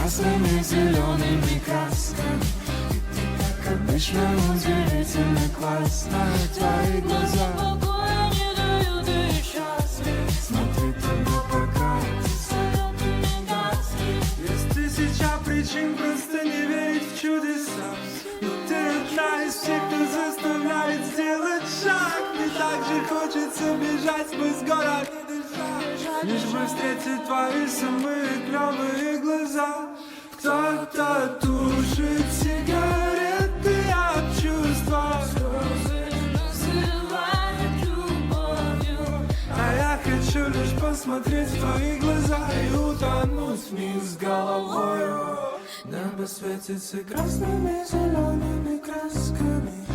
красными, зелеными красками. Ты так обычно удивительно классно. Твои глаза покоя не дают, и счастлив. смотрит туда, пока Есть тысяча причин просто не верить в чудеса, но ты одна из тех, кто заставляет сделать шаг. Мне так же хочется бежать сквозь город, лишь бы встретить твои самые клевые глаза. Кто-то тушит сигареты от чувства, Слезы называют любовью. а я хочу лишь посмотреть в твои глаза и утонуть в них с головою. Небо светится красными, зелеными красками.